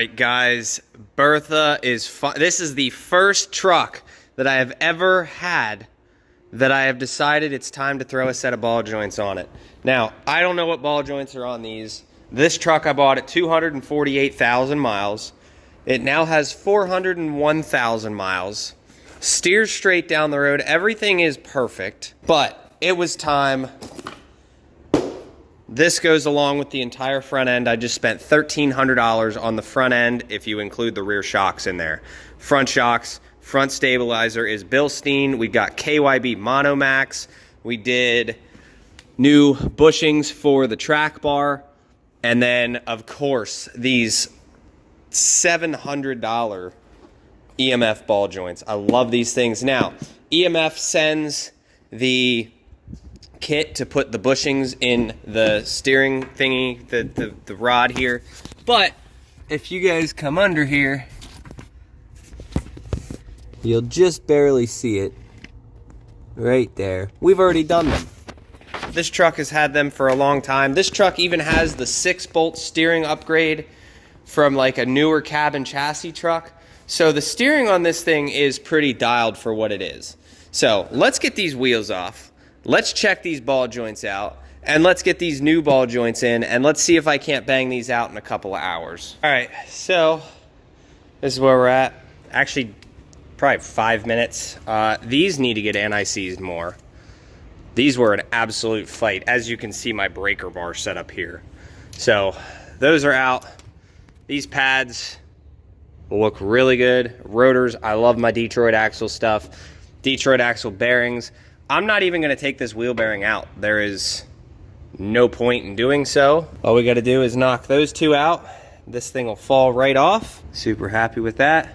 right, guys, Bertha is fun. This is the first truck that I have ever had that I have decided it's time to throw a set of ball joints on it. Now, I don't know what ball joints are on these. This truck I bought at 248,000 miles. It now has 401,000 miles. Steers straight down the road. Everything is perfect, but it was time. This goes along with the entire front end. I just spent $1,300 on the front end if you include the rear shocks in there. Front shocks, front stabilizer is Bilstein. We got KYB Monomax. We did new bushings for the track bar. And then, of course, these $700 EMF ball joints. I love these things. Now, EMF sends the kit to put the bushings in the steering thingy, the rod here. But if you guys come under here, you'll just barely see it right there. We've already done them. This truck has had them for a long time. This truck even has the 6-bolt steering upgrade from like a newer cabin chassis truck. So the steering on this thing is pretty dialed for what it is. So let's get these wheels off. Let's check these ball joints out, and let's get these new ball joints in, and let's see if I can't bang these out in a couple of hours. All right, so this is where we're at. Actually, probably 5 minutes. These need to get anti-seized more. These were an absolute fight. As you can see, my breaker bar set up here. So those are out. These pads will look really good. Rotors, I love my Detroit axle stuff. Detroit axle bearings. I'm not even gonna take this wheel bearing out. There is no point in doing so. All we gotta do is knock those two out. This thing will fall right off. Super happy with that.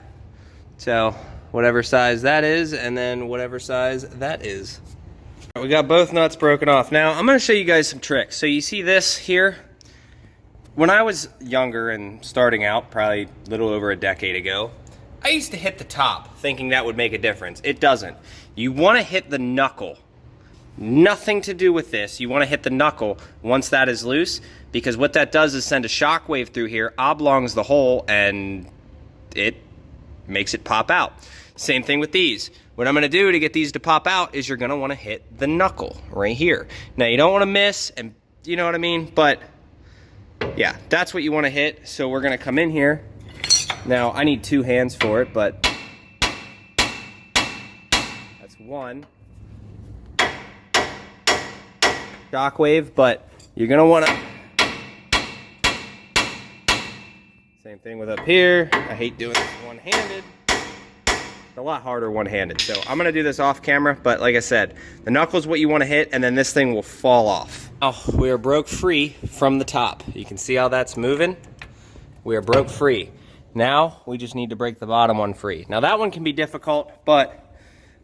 So whatever size that is, and then whatever size that is. We got both nuts broken off. Now I'm gonna show you guys some tricks. So you see this here? When I was younger and starting out, probably a little over a decade ago, I used to hit the top thinking that would make a difference. It doesn't. You want to hit the knuckle. Nothing to do with this. You want to hit the knuckle once that is loose, because what that does is send a shock wave through here, oblongs the hole, and it makes it pop out. Same thing with these. What I'm going to do to get these to pop out is you're going to want to hit the knuckle right here. Now, you don't want to miss, and you know what I mean? But yeah, that's what you want to hit. So we're going to come in here. Now, I need 2 hands for it, but that's 1. Shockwave, but you're going to want to... Same thing with up here. I hate doing this one-handed. It's a lot harder one-handed. So I'm going to do this off camera, but like I said, the knuckle's what you want to hit, and then this thing will fall off. Oh, we are broke free from the top. You can see how that's moving. We are broke free. Now, we just need to break the bottom one free. Now, that one can be difficult, but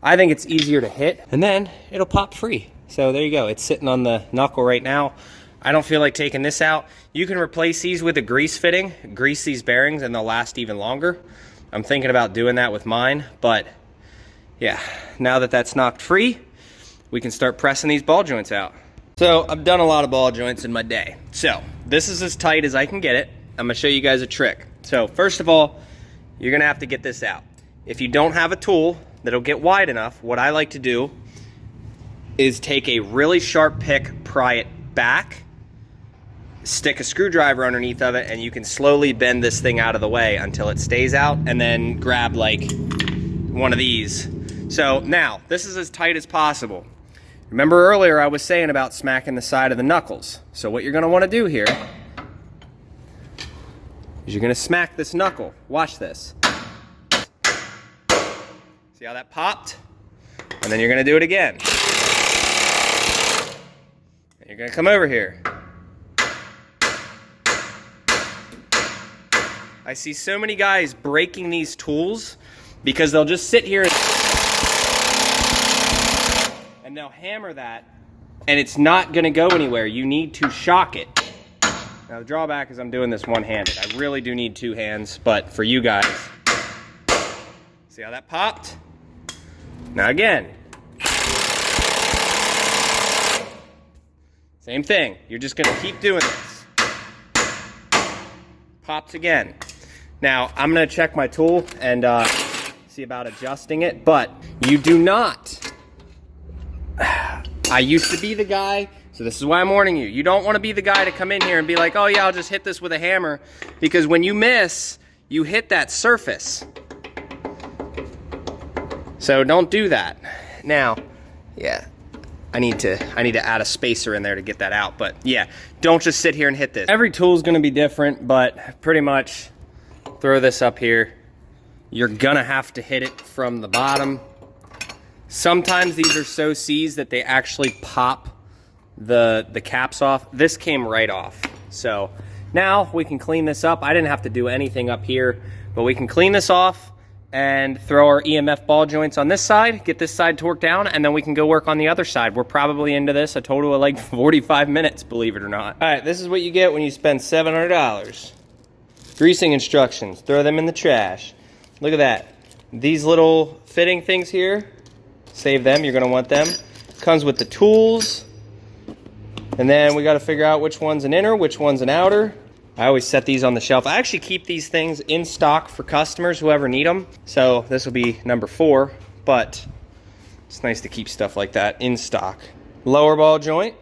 I think it's easier to hit, and then it'll pop free. So there you go. It's sitting on the knuckle right now. I don't feel like taking this out. You can replace these with a grease fitting, grease these bearings, and they'll last even longer. I'm thinking about doing that with mine, but yeah, now that that's knocked free, we can start pressing these ball joints out. So I've done a lot of ball joints in my day. So this is as tight as I can get it. I'm gonna show you guys a trick. So first of all, you're gonna have to get this out. If you don't have a tool that'll get wide enough, what I like to do is take a really sharp pick, pry it back, stick a screwdriver underneath of it, and you can slowly bend this thing out of the way until it stays out, and then grab like one of these. So now, this is as tight as possible. Remember earlier I was saying about smacking the side of the knuckles. So what you're gonna wanna do here is you're gonna smack this knuckle. Watch this. See how that popped? And then you're gonna do it again. And you're gonna come over here. I see so many guys breaking these tools because they'll just sit here and they'll hammer that, and it's not gonna go anywhere. You need to shock it. Now the drawback is I'm doing this one-handed. I really do need 2 hands, but for you guys, see how that popped? Now again. Same thing. You're just gonna keep doing this. Pops again. Now, I'm gonna check my tool and see about adjusting it, but you do not. I used to be the guy, so this is why I'm warning you. You don't wanna be the guy to come in here and be like, oh yeah, I'll just hit this with a hammer, because when you miss, you hit that surface. So don't do that. Now, yeah, I need to add a spacer in there to get that out, but yeah, don't just sit here and hit this. Every tool is gonna be different, but pretty much throw this up here. You're gonna have to hit it from the bottom. Sometimes these are so seized that they actually pop the caps off. This came right off. So now we can clean this up. I didn't have to do anything up here, but we can clean this off and throw our EMF ball joints on this side, get this side torqued down, and then we can go work on the other side. We're probably into this a total of like 45 minutes, believe it or not. All right, this is what you get when you spend $700. Greasing instructions, throw them in the trash. Look at that. These little fitting things here, save them, you're gonna want them. Comes with the tools. And then we gotta figure out which one's an inner, which one's an outer. I always set these on the shelf. I actually keep these things in stock for customers who ever need them. So this will be number 4, but it's nice to keep stuff like that in stock. Lower ball joint.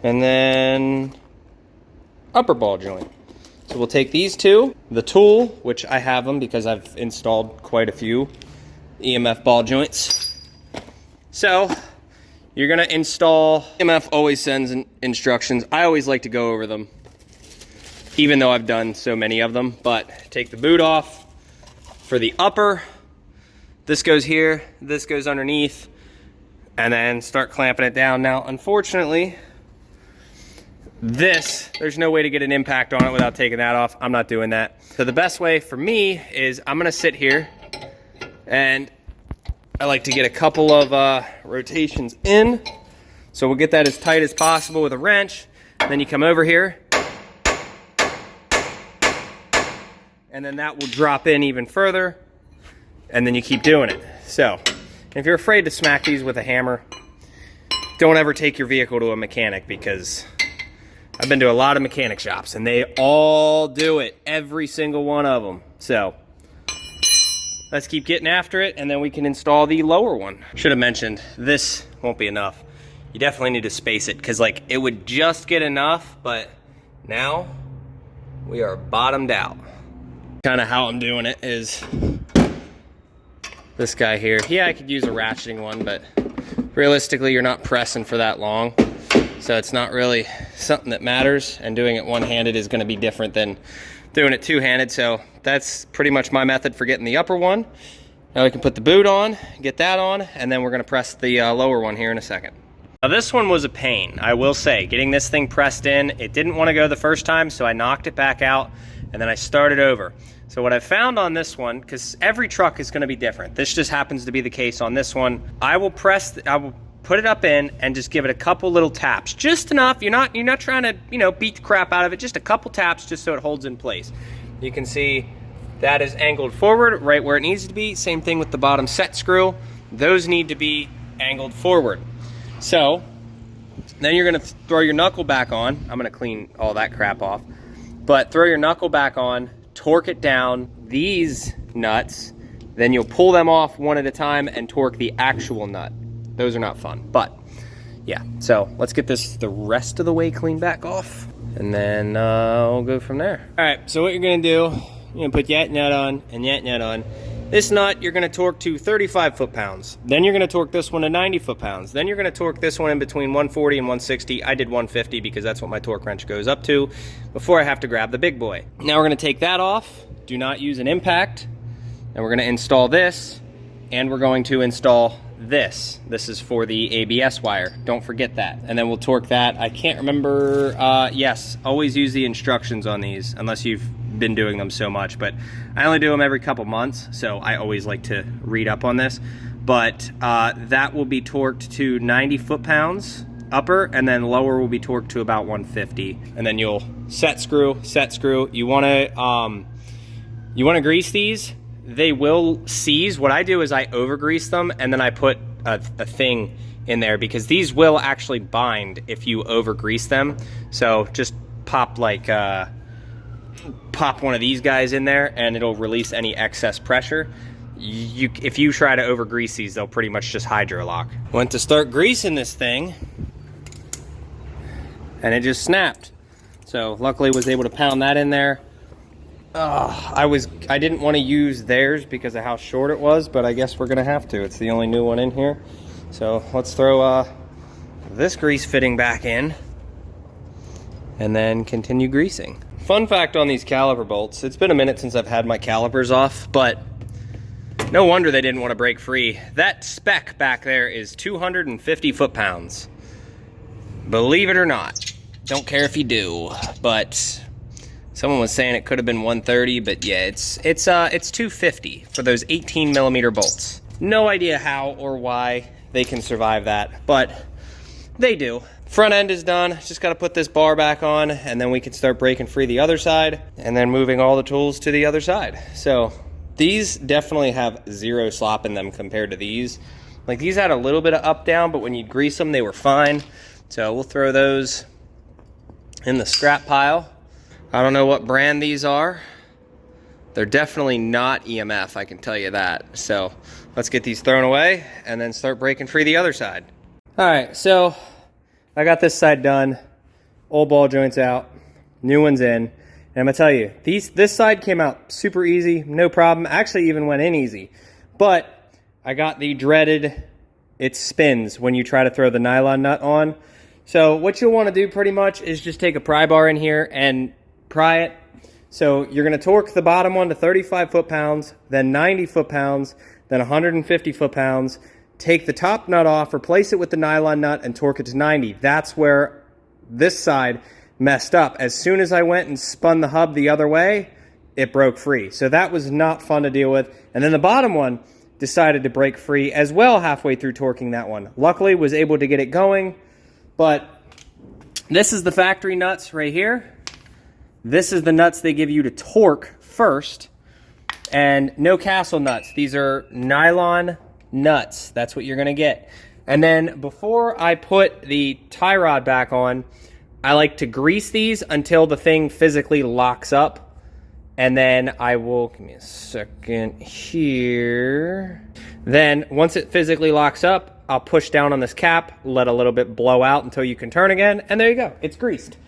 And then upper ball joint. So we'll take these two, the tool, which I have them because I've installed quite a few EMF ball joints. So you're gonna install, EMF always sends instructions. I always like to go over them, even though I've done so many of them, but take the boot off. For the upper, this goes here, this goes underneath, and then start clamping it down. Now, unfortunately, there's no way to get an impact on it without taking that off. I'm not doing that. So the best way for me is I'm gonna sit here and I like to get a couple of rotations in. So we'll get that as tight as possible with a wrench. Then you come over here. And then that will drop in even further. And then you keep doing it. So if you're afraid to smack these with a hammer, don't ever take your vehicle to a mechanic, because I've been to a lot of mechanic shops and they all do it, every single one of them. So let's keep getting after it, and then we can install the lower one. Should have mentioned, this won't be enough. You definitely need to space it, because like it would just get enough, but now we are bottomed out. Kind of how I'm doing it is this guy here. Yeah, I could use a ratcheting one, but realistically you're not pressing for that long. So it's not really something that matters, and doing it one-handed is going to be different than doing it two-handed. So that's pretty much my method for getting the upper one. Now we can put the boot on, get that on, and then we're going to press the lower one here in a second. Now this one was a pain, I will say. Getting this thing pressed in, it didn't want to go the first time, so I knocked it back out, and then I started over. So what I found on this one, because every truck is going to be different, this just happens to be the case on this one, I will put it up in and just give it a couple little taps, just enough. You're not trying to, beat the crap out of it, just a couple taps just so it holds in place. You can see that is angled forward right where it needs to be. Same thing with the bottom set screw. Those need to be angled forward. So then you're gonna throw your knuckle back on. I'm gonna clean all that crap off, but throw your knuckle back on, torque it down, these nuts, then you'll pull them off one at a time and torque the actual nut. Those are not fun, but yeah. So let's get this the rest of the way cleaned back off, and then we'll go from there. All right, so what you're gonna do, you're gonna put that nut on and that nut on. This nut you're gonna torque to 35 foot-pounds. Then you're gonna torque this one to 90 foot-pounds. Then you're gonna torque this one in between 140 and 160. I did 150 because that's what my torque wrench goes up to before I have to grab the big boy. Now we're gonna take that off. Do not use an impact. And we're gonna install this, and we're going to install this. This is for the ABS wire. Don't forget that. And then we'll torque that. I can't remember. Yes, always use the instructions on these unless you've been doing them so much, but I only do them every couple months, so I always like to read up on this. But that will be torqued to 90 foot-pounds upper, and then lower will be torqued to about 150. And then you'll set screw. You want to grease these. They will seize. What I do is I over grease them, and then I put a thing in there, because these will actually bind if you over grease them. So just pop like pop one of these guys in there and it'll release any excess pressure. If you try to over grease these, they'll pretty much just hydro lock. Went to start greasing this thing and it just snapped. So luckily was able to pound that in there. I didn't want to use theirs because of how short it was, but I guess we're gonna have to. It's the only new one in here. So let's throw this grease fitting back in and then continue greasing. Fun fact on these caliper bolts, it's been a minute since I've had my calipers off, but no wonder they didn't want to break free. That spec back there is 250 foot-pounds. Believe it or not. Don't care if you do, but someone was saying it could have been 130, but yeah, it's 250 for those 18 millimeter bolts. No idea how or why they can survive that, but they do. Front end is done. Just got to put this bar back on, and then we can start breaking free the other side, and then moving all the tools to the other side. So these definitely have zero slop in them compared to these. Like, these had a little bit of up down, but when you grease them, they were fine. So we'll throw those in the scrap pile. I don't know what brand these are. They're definitely not EMF, I can tell you that. So let's get these thrown away and then start breaking free the other side. All right, so I got this side done. Old ball joints out, new ones in. And I'm gonna tell you, this side came out super easy, no problem. Actually even went in easy. But I got the dreaded, it spins when you try to throw the nylon nut on. So what you'll wanna do pretty much is just take a pry bar in here and pry it. So you're gonna torque the bottom one to 35 foot-pounds, then 90 foot-pounds, then 150 foot-pounds. Take the top nut off, replace it with the nylon nut, and torque it to 90. That's where this side messed up. As soon as I went and spun the hub the other way, it broke free. So that was not fun to deal with. And then the bottom one decided to break free as well halfway through torquing that one. Luckily, was able to get it going, but this is the factory nuts right here. This is the nuts they give you to torque first, and no castle nuts. These are nylon nuts. That's what you're gonna get. And then before I put the tie rod back on, I like to grease these until the thing physically locks up. And then I will, give me a second here. Then once it physically locks up, I'll push down on this cap, let a little bit blow out until you can turn again, and there you go, it's greased.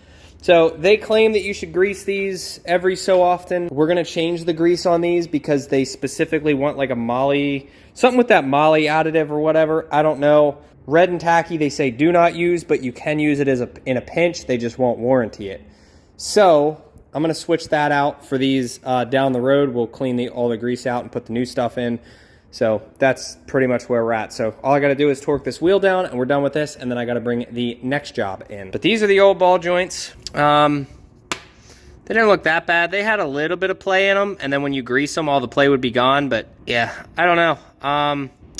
So they claim that you should grease these every so often. We're gonna change the grease on these because they specifically want like a moly, something with that moly additive or whatever, I don't know. Red and tacky, they say do not use, but you can use it as in a pinch, they just won't warranty it. So I'm gonna switch that out for these down the road. We'll clean all the grease out and put the new stuff in. So that's pretty much where we're at. So all I gotta do is torque this wheel down and we're done with this, and then I gotta bring the next job in. But these are the old ball joints. They didn't look that bad. They had a little bit of play in them, and then when you grease them, all the play would be gone, but yeah, I don't know.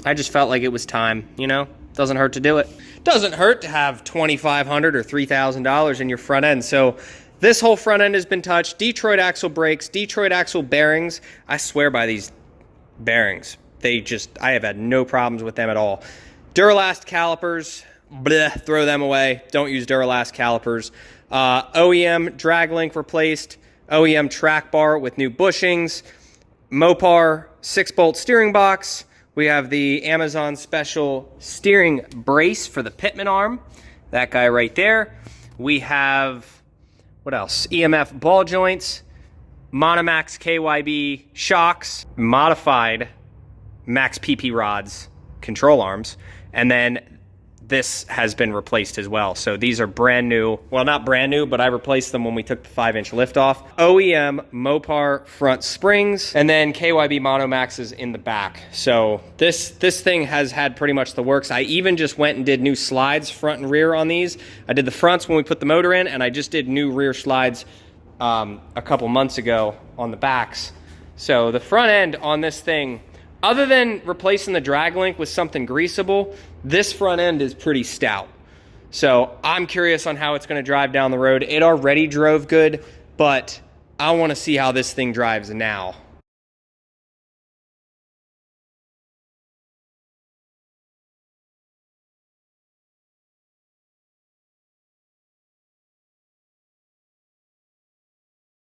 I just felt like it was time, you know? Doesn't hurt to do it. Doesn't hurt to have $2,500 or $3,000 in your front end. So this whole front end has been touched. Detroit axle brakes, Detroit axle bearings. I swear by these bearings. I have had no problems with them at all. Duralast calipers, bleh, throw them away. Don't use Duralast calipers. OEM drag link replaced. OEM track bar with new bushings. Mopar 6-bolt steering box. We have the Amazon special steering brace for the Pitman arm. That guy right there. We have, what else? EMF ball joints. Monomax KYB shocks. Modified Max PP rods, control arms. And then this has been replaced as well. So these are brand new. Well, not brand new, but I replaced them when we took the 5-inch lift off. OEM Mopar front springs, and then KYB Monomaxes in the back. So this thing has had pretty much the works. I even just went and did new slides front and rear on these. I did the fronts when we put the motor in, and I just did new rear slides a couple months ago on the backs. So the front end on this thing, other than replacing the drag link with something greasable, this front end is pretty stout. So I'm curious on how it's gonna drive down the road. It already drove good, but I wanna see how this thing drives now.